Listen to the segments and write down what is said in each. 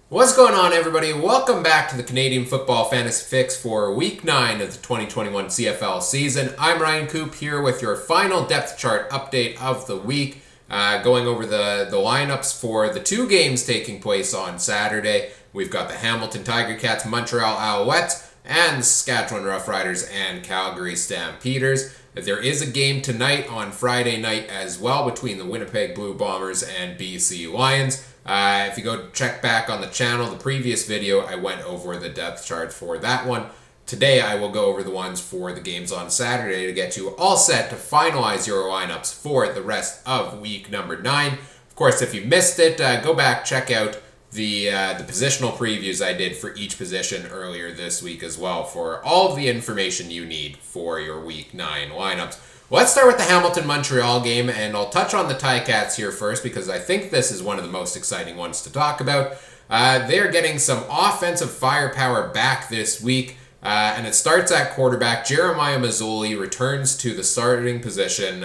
What's going on, everybody? Welcome back to the Canadian Football Fantasy Fix for Week 9 of the 2021 CFL season. I'm Ryan Coop here with your final depth chart update of the week, going over the lineups for the two games taking place on Saturday. We've got the Hamilton Tiger Cats, Montreal Alouettes, and the Saskatchewan Roughriders and Calgary Stampeders. There is a game tonight on Friday night as well between the Winnipeg Blue Bombers and BC Lions. If you go check back on the channel, the previous video, I went over the depth chart for that one. Today, I will go over the ones for the games on Saturday to get you all set to finalize your lineups for the rest of week number 9. Of course, if you missed it, go back, check out the positional previews I did for each position earlier this week as well for all of the information you need for your week 9 lineups. Let's start with the Hamilton-Montreal game, and I'll touch on the Ticats here first because I think this is one of the most exciting ones to talk about. They're getting some offensive firepower back this week, and it starts at quarterback. Jeremiah Masoli returns to the starting position.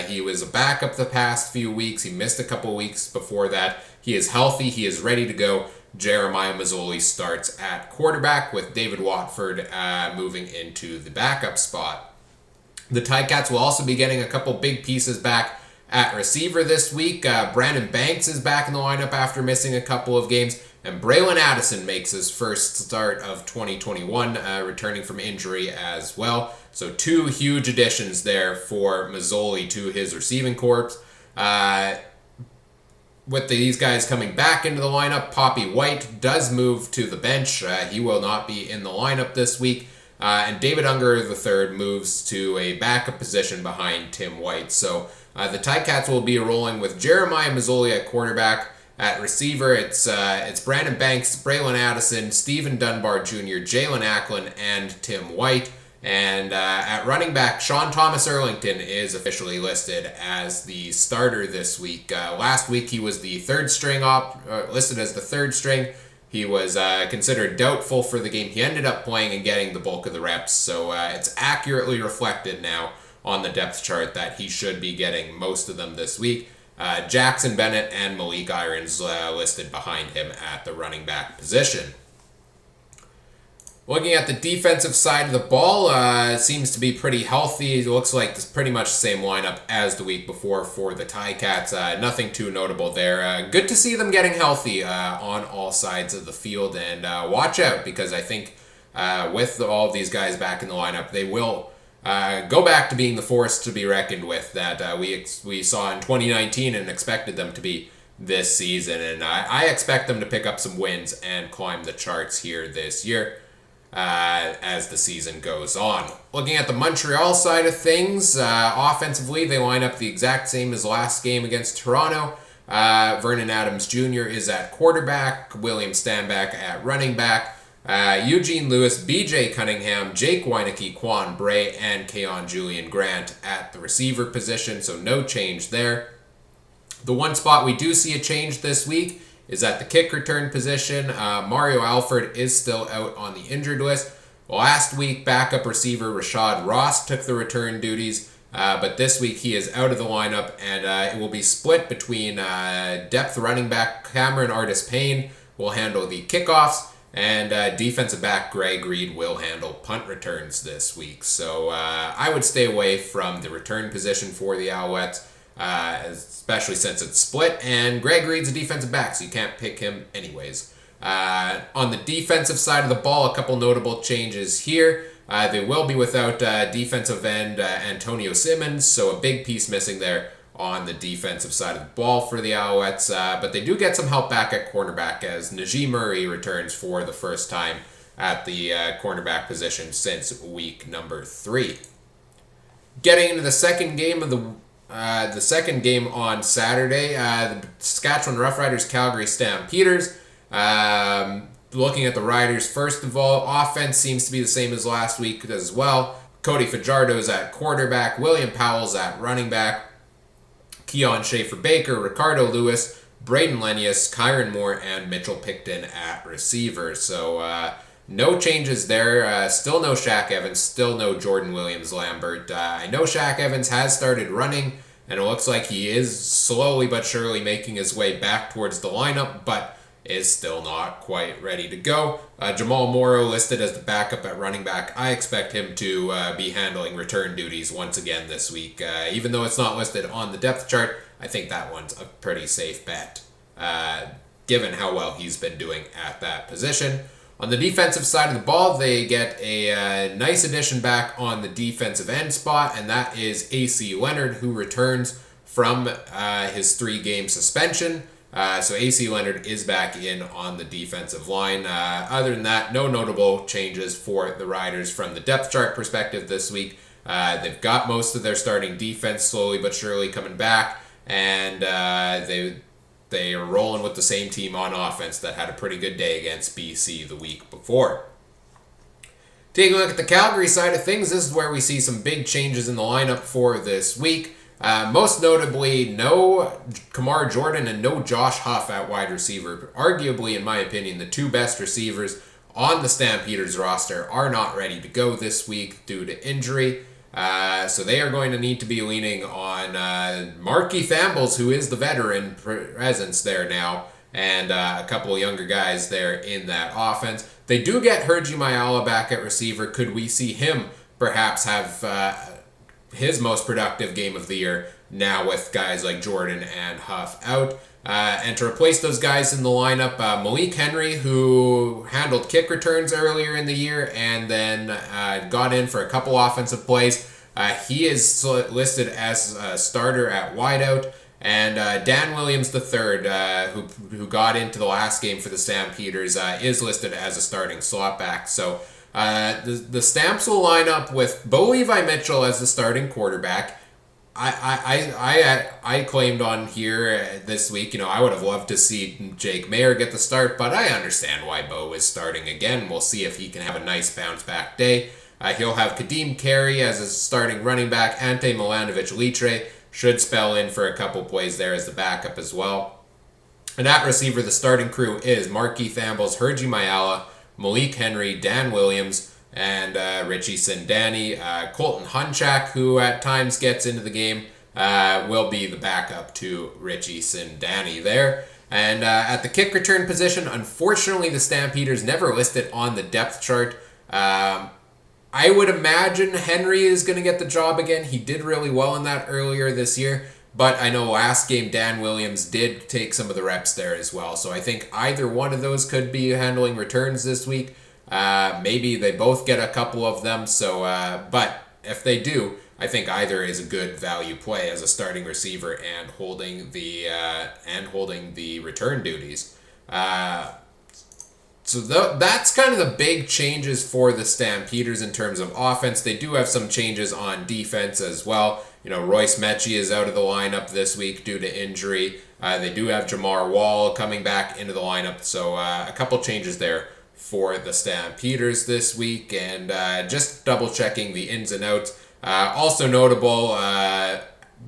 He was a backup the past few weeks. He missed a couple weeks before that. He is healthy. He is ready to go. Jeremiah Masoli starts at quarterback with David Watford moving into the backup spot. The Ticats will also be getting a couple big pieces back at receiver this week. Brandon Banks is back in the lineup after missing a couple of games. And Braylon Addison makes his first start of 2021, returning from injury as well. So two huge additions there for Masoli to his receiving corps. With these guys coming back into the lineup, Poppy White does move to the bench. He will not be in the lineup this week. And David Unger III moves to a backup position behind Tim White. So the Ticats will be rolling with Jeremiah Masoli at quarterback. At receiver, it's Brandon Banks, Braylon Addison, Stephen Dunbar Jr., Jalen Acklin, and Tim White. And at running back, Sean Thomas Erlington is officially listed as the starter this week. Last week he was the third string listed as the third string. He was considered doubtful for the game. He ended up playing and getting the bulk of the reps, so it's accurately reflected now on the depth chart that he should be getting most of them this week. Jackson Bennett and Malik Irons listed behind him at the running back position. Looking at the defensive side of the ball, it seems to be pretty healthy. It looks like it's pretty much the same lineup as the week before for the Ticats. Nothing too notable there. Good to see them getting healthy on all sides of the field. And watch out, because I think with all of these guys back in the lineup, they will go back to being the force to be reckoned with that we saw in 2019 and expected them to be this season. And I expect them to pick up some wins and climb the charts here this year. As the season goes on. Looking at the Montreal side of things, offensively, they line up the exact same as last game against Toronto. Vernon Adams Jr. is at quarterback, William Stanback at running back, Eugene Lewis, BJ Cunningham, Jake Weineke, Quan Bray, and Keon Julian Grant at the receiver position, so no change there. The one spot we do see a change this week is at the kick return position. Mario Alford is still out on the injured list. Last week, backup receiver Rashad Ross took the return duties, but this week he is out of the lineup, and it will be split between depth running back Cameron Artis-Payne will handle the kickoffs, and defensive back Greg Reed will handle punt returns this week. So I would stay away from the return position for the Alouettes, especially since it's split, and Greg Reed's a defensive back, so you can't pick him anyways. On the defensive side of the ball, a couple notable changes here. They will be without defensive end Antonio Simmons, so a big piece missing there on the defensive side of the ball for the Alouettes, but they do get some help back at cornerback as Najee Murray returns for the first time at the cornerback position since week number 3. Getting into the second game of the second game on Saturday, the Saskatchewan Roughriders, Calgary Stampeders. Looking at the Riders, first of all, offense seems to be the same as last week as well. Cody Fajardo's at quarterback, William Powell's at running back, Keon Schaefer-Baker, Ricardo Lewis, Braden Lenius, Kyron Moore, and Mitchell Picton at receiver. So no changes there. Still no Shaq Evans. Still no Jordan Williams-Lambert. I know Shaq Evans has started running, and it looks like he is slowly but surely making his way back towards the lineup, but is still not quite ready to go. Jamal Morrow listed as the backup at running back. I expect him to be handling return duties once again this week. Even though it's not listed on the depth chart, I think that one's a pretty safe bet, given how well he's been doing at that position. On the defensive side of the ball, they get a nice addition back on the defensive end spot, and that is AC Leonard, who returns from his 3-game suspension. So AC Leonard is back in on the defensive line. Other than that, no notable changes for the Riders from the depth chart perspective this week. They've got most of their starting defense slowly but surely coming back, and they are rolling with the same team on offense that had a pretty good day against BC the week before. Taking a look at the Calgary side of things, this is where we see some big changes in the lineup for this week. Most notably, no Kamar Jordan and no Josh Huff at wide receiver. Arguably, in my opinion, the two best receivers on the Stampeders roster are not ready to go this week due to injury. So they are going to need to be leaning on Marky Thambles, who is the veteran presence there now, and a couple of younger guys there in that offense. They do get Herji Mayala back at receiver. Could we see him perhaps have his most productive game of the year now with guys like Jordan and Huff out? And to replace those guys in the lineup, Malik Henry, who handled kick returns earlier in the year and then got in for a couple offensive plays. He is listed as a starter at wideout. And Dan Williams III, who got into the last game for the Stampeders, is listed as a starting slot back. So the Stamps will line up with Bo Levi Mitchell as the starting quarterback. I claimed on here this week, I would have loved to see Jake Mayer get the start, but I understand why Bo is starting again. We'll see if he can have a nice bounce back day. He'll have Kadeem Carey as his starting running back. Ante Milanovic-Litre should spell in for a couple plays there as the backup as well. And at receiver, the starting crew is Marky Thambles, Herji Mayala, Malik Henry, Dan Williams, and Richie Sindani. Colton Hunchak, who at times gets into the game, will be the backup to Richie Sindani there. And at the kick return position, unfortunately, the Stampeders never listed on the depth chart. I would imagine Henry is going to get the job again. He did really well in that earlier this year. But I know last game Dan Williams did take some of the reps there as well. So I think either one of those could be handling returns this week. Maybe they both get a couple of them. So, but if they do, I think either is a good value play as a starting receiver and holding the return duties. So that's kind of the big changes for the Stampeders in terms of offense. They do have some changes on defense as well. Royce Mechie is out of the lineup this week due to injury. They do have Jamar Wall coming back into the lineup. So a couple changes there for the Stampeders this week. And just double checking the ins and outs. Also notable,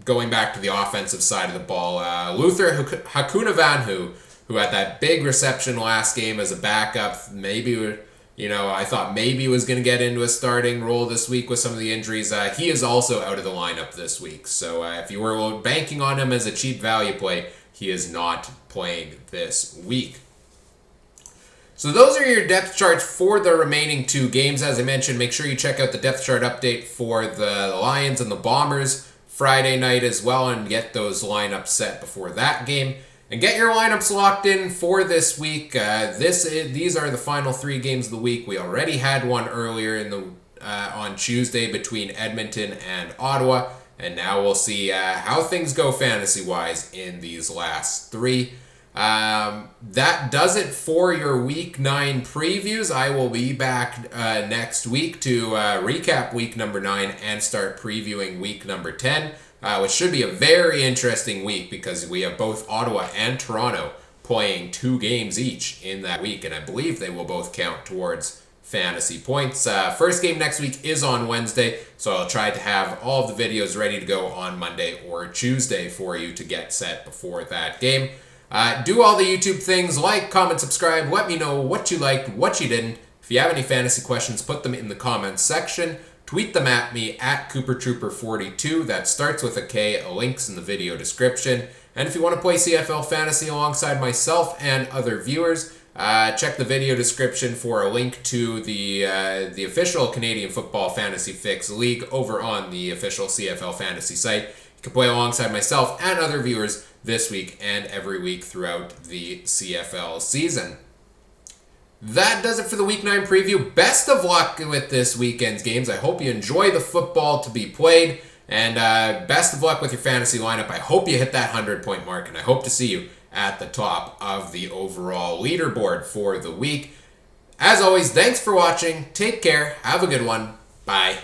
going back to the offensive side of the ball, Luther Hakunavanhu, who had that big reception last game as a backup, I thought maybe was going to get into a starting role this week with some of the injuries. He is also out of the lineup this week. So if you were banking on him as a cheap value play, he is not playing this week. So those are your depth charts for the remaining two games. As I mentioned, make sure you check out the depth chart update for the Lions and the Bombers Friday night as well and get those lineups set before that game. And get your lineups locked in for this week. These are the final 3 games of the week. We already had one earlier on Tuesday between Edmonton and Ottawa. And now we'll see how things go fantasy-wise in these last 3. That does it for your Week 9 previews. I will be back next week to recap Week number 9 and start previewing Week number 10. Which should be a very interesting week because we have both Ottawa and Toronto playing 2 games each in that week, and I believe they will both count towards fantasy points. First game next week is on Wednesday, so I'll try to have all of the videos ready to go on Monday or Tuesday for you to get set before that game. Do all the YouTube things, like, comment, subscribe, let me know what you liked, what you didn't. If you have any fantasy questions, put them in the comments section. Tweet them at me at CooperTrooper42. That starts with a K. A link's in the video description. And if you want to play CFL Fantasy alongside myself and other viewers, check the video description for a link to the official Canadian Football Fantasy Fix League over on the official CFL Fantasy site. You can play alongside myself and other viewers this week and every week throughout the CFL season. That does it for the Week 9 preview. Best of luck with this weekend's games. I hope you enjoy the football to be played. And best of luck with your fantasy lineup. I hope you hit that 100-point mark. And I hope to see you at the top of the overall leaderboard for the week. As always, thanks for watching. Take care. Have a good one. Bye.